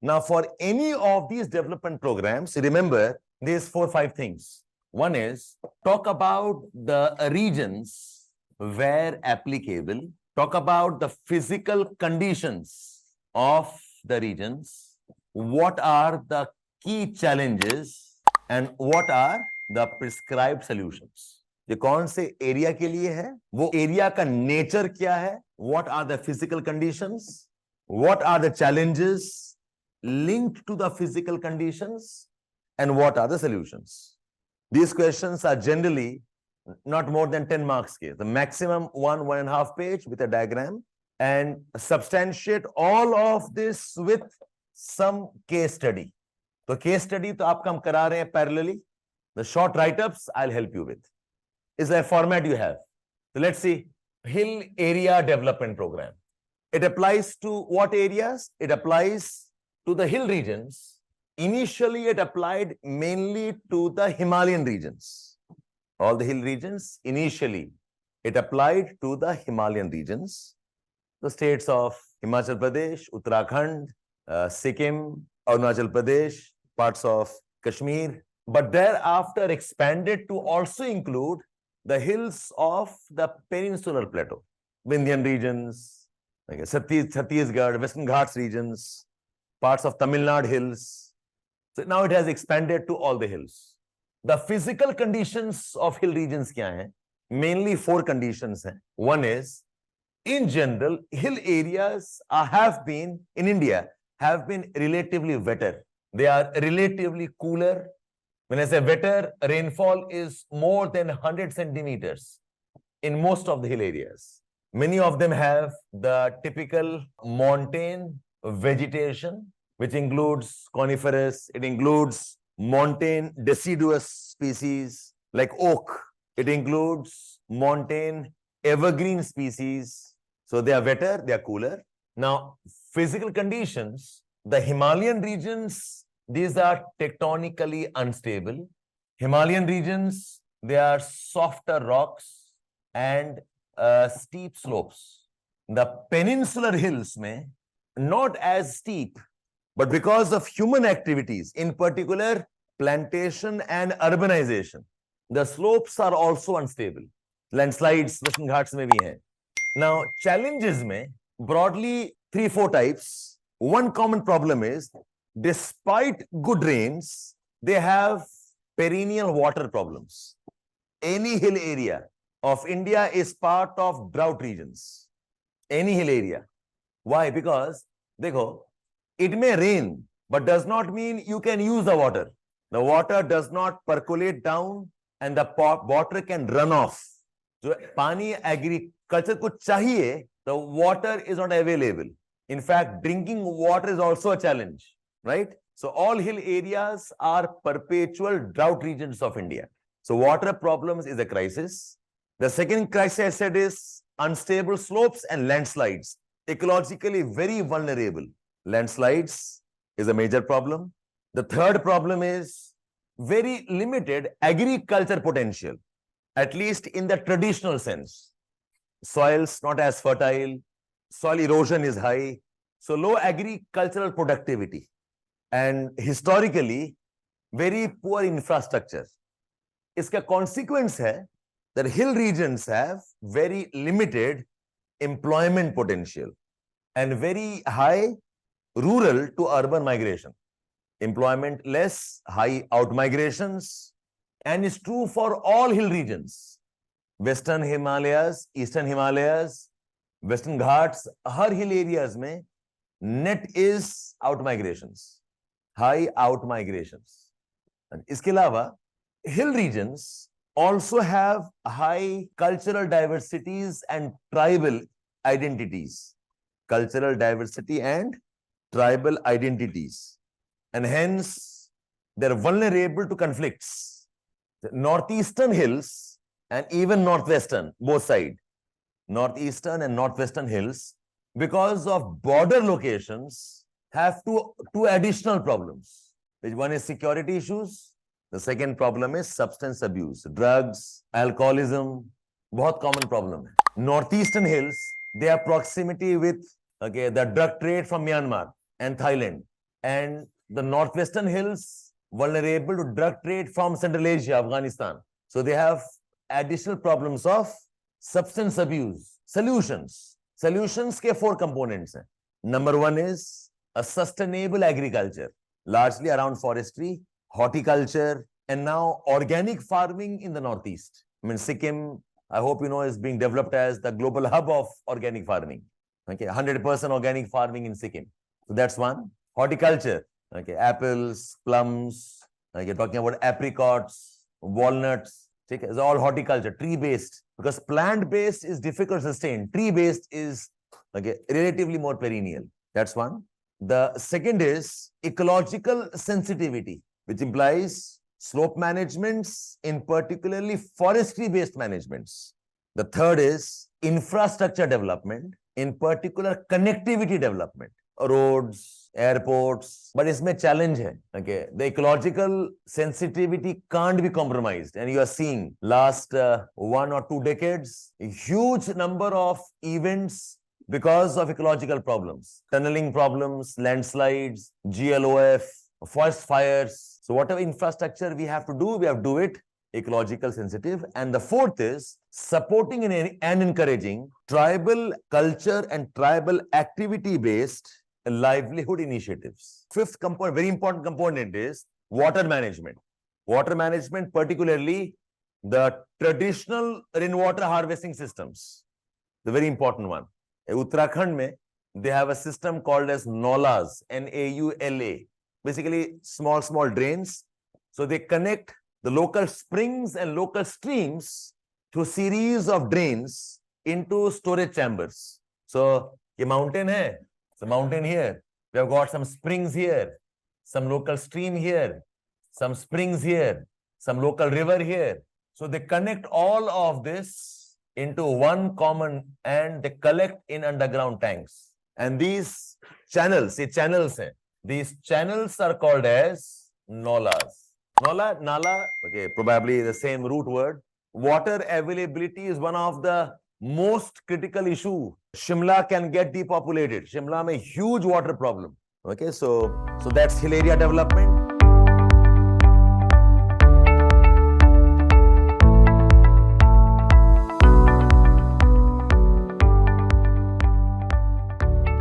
Now, for any of these development programs, remember these 4-5 things. One is talk about the regions where applicable, talk about the physical conditions of the regions, what are the key challenges and what are the prescribed solutions. ये कौन से area के लिए है, वो area का nature क्या है, what are the physical conditions, what are the challenges linked to the physical conditions, and what are the solutions. These questions are generally not more than 10 marks. The maximum 1.5 page with a diagram, and substantiate all of this with some case study. So case study तो आपका हम करा रहे हैं parallelly. The short write-ups I'll help you with. Is a format you have. So let's see. Hill Area Development Program. It applies to what areas? It applies to the hill regions. Initially, it applied mainly to the Himalayan regions. All the hill regions, initially, it applied to the Himalayan regions. The states of Himachal Pradesh, Uttarakhand, Sikkim, Arunachal Pradesh, parts of Kashmir. But thereafter expanded to also include the hills of the peninsular plateau, Vindhyan regions, like Chhattisgarh, Western Ghats regions, parts of Tamil Nadu hills. So now it has expanded to all the hills. The physical conditions of hill regions kya hai? Mainly 4 conditions hai. One is, in general, hill areas have been, in India, have been relatively wetter. They are relatively cooler. When I say wetter, rainfall is more than 100 centimeters in most of the hill areas. Many of them have the typical montane vegetation, which includes coniferous, it includes montane deciduous species like oak, it includes montane evergreen species. So they are wetter, they are cooler. Now, physical conditions, the Himalayan regions, these are tectonically unstable. Himalayan regions, they are softer rocks and steep slopes. The peninsular hills may not as steep, but because of human activities, in particular plantation and urbanization, the slopes are also unstable. Landslides, Western Ghats mein bhi hai. Now, challenges mein broadly 3-4 types. One common problem is, despite good rains, they have perennial water problems. Any hill area of India is part of drought regions. Any hill area. Why? Because, dekho, it may rain, but does not mean you can use the water. The water does not percolate down and the water can run off. So, pani agriculture ko chahiye, the water is not available. In fact, drinking water is also a challenge. Right? So all hill areas are perpetual drought regions of India. So water problems is a crisis. The second crisis I said is unstable slopes and landslides. Ecologically very vulnerable. Landslides is a major problem. The third problem is very limited agriculture potential, at least in the traditional sense. Soils not as fertile, soil erosion is high, so low agricultural productivity. And historically, very poor infrastructure. Iska consequence hai that hill regions have very limited employment potential and very high rural to urban migration. Employment less, high out migrations, and is true for all hill regions. Western Himalayas, Eastern Himalayas, Western Ghats, har hill areas mein net is out migrations. High out migrations. And iske alawa, hill regions also have high cultural diversities and tribal identities. Cultural diversity and tribal identities. And hence, they're vulnerable to conflicts. The northeastern hills and even northwestern, both sides, northeastern and northwestern hills, because of border locations, have two additional problems. Which one is security issues. The second problem is substance abuse, drugs, alcoholism. Bahut common problem. Northeastern hills, they have proximity with the drug trade from Myanmar and Thailand. and the northwestern hills vulnerable to drug trade from Central Asia, Afghanistan. So they have additional problems of substance abuse. Solutions के 4 components हैं. Number 1 is a sustainable agriculture, largely around forestry, horticulture, and now organic farming in the Northeast. I mean, Sikkim, I hope you know, is being developed as the global hub of organic farming. Okay, 100% organic farming in Sikkim. So that's one. Horticulture, okay, apples, plums, okay, talking about apricots, walnuts, okay, it's all horticulture, tree-based, because plant-based is difficult to sustain. Tree-based is, okay, relatively more perennial. That's one. The second is ecological sensitivity, which implies slope managements, in particularly forestry-based managements. The third is infrastructure development, in particular connectivity development, roads, airports, but इसमें challenge है. Okay, the ecological sensitivity can't be compromised, and you are seeing last 1 or 2 decades a huge number of events because of ecological problems, tunneling problems, landslides, GLOF, forest fires. So whatever infrastructure we have to do it ecological sensitive. And the fourth is supporting and encouraging tribal culture and tribal activity based livelihood initiatives. Fifth component, very important component, is water management. Water management, particularly the traditional rainwater harvesting systems, the very important one. In Uttarakhand, they have a system called as Naulas, N-A-U-L-A, basically small drains. So they connect the local springs and local streams through a series of drains into storage chambers. So a mountain hai, it's a mountain here. We have got some springs here, some local stream here, some springs here, some local river here. So they connect all of this into one common, and they collect in underground tanks. And these channels, these channels are called as Naulas. Nala, okay, probably the same root word. Water availability is one of the most critical issue. Shimla can get depopulated. Shimla may huge water problem. Okay, so that's hill area development.